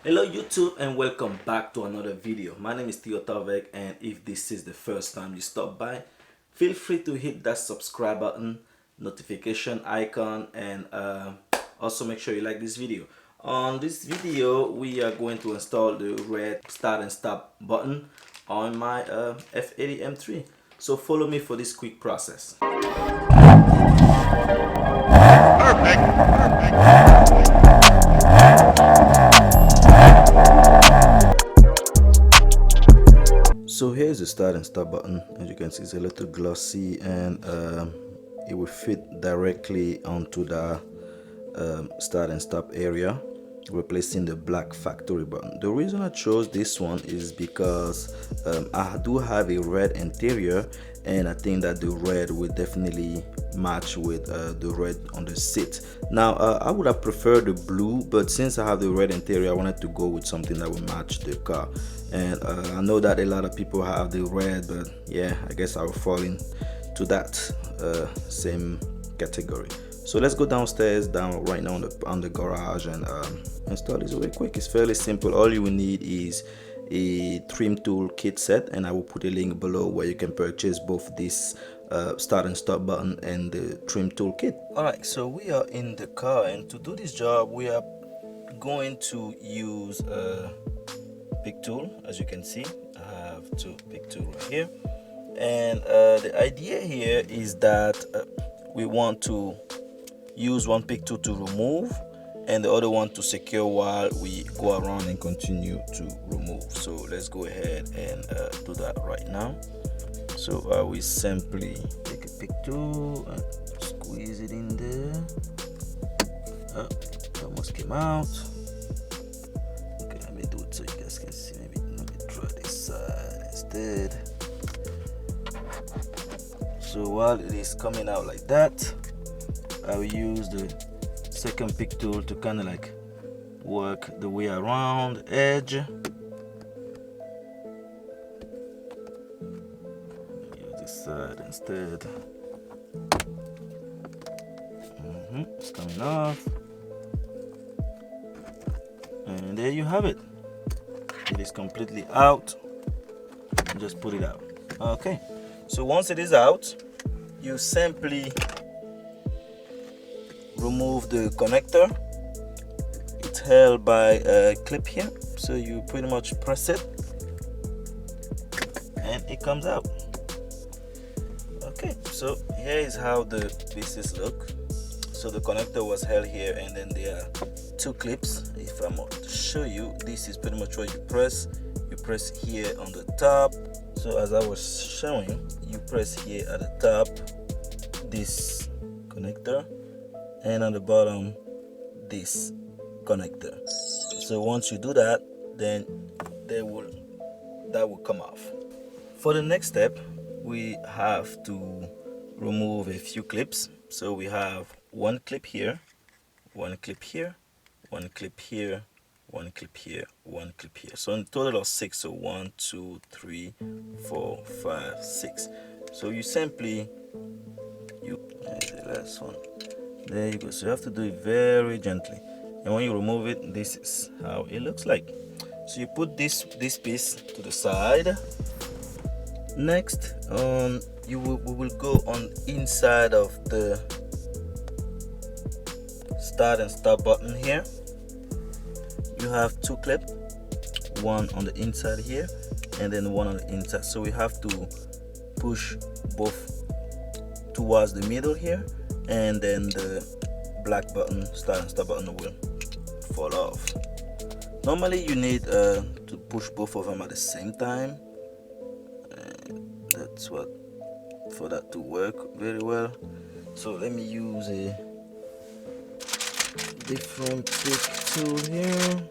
Hello YouTube and welcome back to another video. My name is Theo Tavek, and if this is the first time you stop by, feel free to hit that subscribe button, notification icon, and also make sure you like this video. On this video we are going to install the red start and stop button on my F80 M3. So follow me for this quick process. So here's the start and stop button. As you can see, it's a little glossy, and it will fit directly onto the start and stop area, replacing the black factory button. The reason I chose this one is because I do have a red interior, and I think that the red will definitely match with the red on the seat. Now I would have preferred the blue, but since I have the red interior, I wanted to go with something that will match the car. And I know that a lot of people have the red, but yeah, I guess I will fall into that same category. So let's go downstairs, down right now on the garage, and install this really quick. It's fairly simple. All you will need is a trim tool kit set, and I will put a link below where you can purchase both this start and stop button and the trim tool kit. Alright, so we are in the car, and to do this job we are going to use a pick tool. As you can see, I have two pick tools right here, and the idea here is that we want to use one pick tool to remove and the other one to secure while we go around and continue to remove. So let's go ahead and do that right now. So we simply take a pick tool and squeeze it in there. Almost came out. Okay, let me do it so you guys can see. Maybe let me try this side instead. So while it is coming out like that, I will use the second pick tool to kind of like work the way around the edge. Use this side instead. It's coming off, and there you have it. It is completely out. Just put it out. Okay, so once it is out, you simply remove the connector. It's held by a clip here, so you pretty much press it and it comes out. Okay, so here is how the pieces look. So the connector was held here, and then there are two clips. If I'm to show you, this is pretty much what you press here on the top. So as I was showing, you press here at the top this connector, and on the bottom this connector. So once you do that, then that will come off. For the next step, we have to remove a few clips. So we have one clip here, one clip here, one clip here, one clip here, one clip here. So in total of 6. So 1, 2, 3, 4, 5, 6. So you simply there's the last one. There you go. So you have to do it very gently, and when you remove it, this is how it looks like. So you put this piece to the side. Next, we will go on inside of the start and stop button here. You have two clips, one on the inside here and then one on the inside. So we have to push both towards the middle here, and then the black button, start and stop button, will fall off. Normally you need to push both of them at the same time, and that's what, for that to work very well. So let me use a different pick tool here.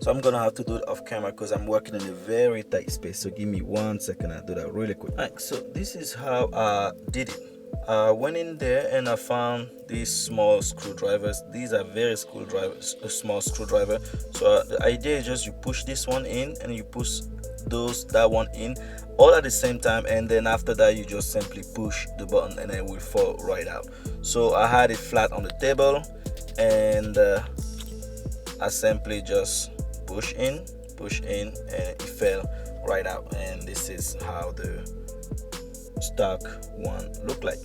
So I'm gonna have to do it off camera because I'm working in a very tight space. So give me 1 second, I'll do that really quick. Alright, so this is how I did it. I went in there and I found these small screwdrivers. These are very small screwdriver. So the idea is just you push this one in and you push that one in all at the same time, and then after that you just simply push the button and it will fall right out. So I had it flat on the table, and I simply just push in, and it fell right out. And this is how the stock one look like.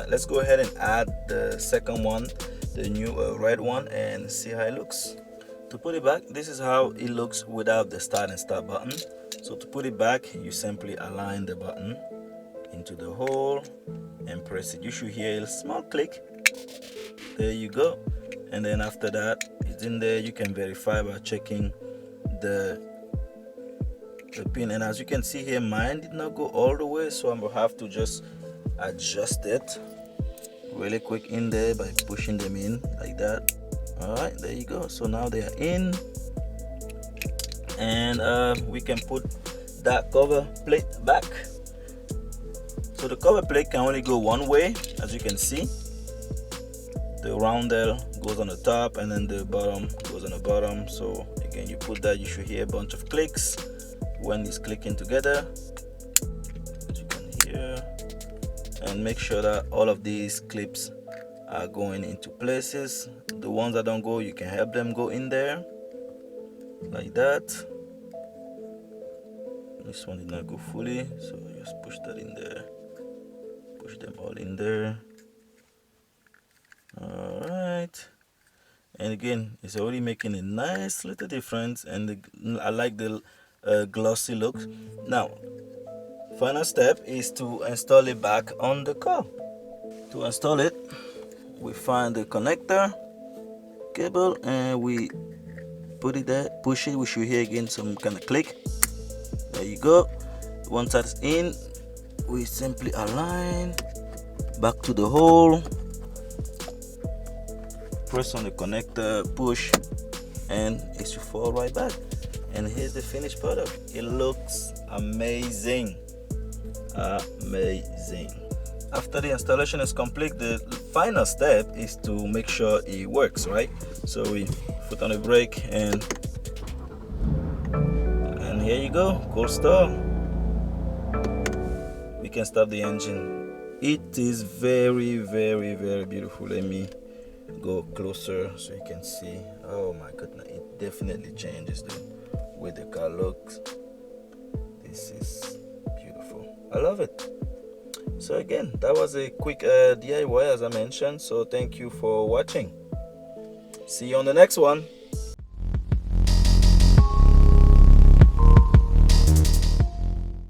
Let's go ahead and add the second one, the new red one, and see how it looks. To put it back, this is how it looks without the start and stop button. So to put it back, you simply align the button into the hole and press it. You should hear a small click. There you go. And then after that, it's in there. You can verify by checking the pin. And as you can see here, mine did not go all the way, so I'm gonna have to just adjust it really quick in there by pushing them in like that. All right, there you go. So now they are in, and we can put that cover plate back. So the cover plate can only go one way, as you can see. The roundel goes on the top, and then the bottom goes on the bottom. So again, you put that, you should hear a bunch of clicks when it's clicking together, as you can hear. And make sure that all of these clips are going into places. The ones that don't go, you can help them go in there like that. This one did not go fully, so just push that in there, push them all in there. All right, and again, it's already making a nice little difference, and I like the glossy look. Now, final step is to install it back on the car. To install it, we find the connector cable and we put it there, push it. We should hear again some kind of click. There you go. Once that's in, we simply align back to the hole, press on the connector, push, and it should fall right back. And here's the finished product. It looks amazing. Amazing. After the installation is complete, the final step is to make sure it works, right? So we put on the brake, and here you go. Cool stuff. We can start the engine. It is very, very, very beautiful. Let me go closer so you can see. Oh my goodness, it definitely changes the way the car looks. This is beautiful. I love it. So again, that was a quick DIY, as I mentioned. So thank you for watching. See you on the next one.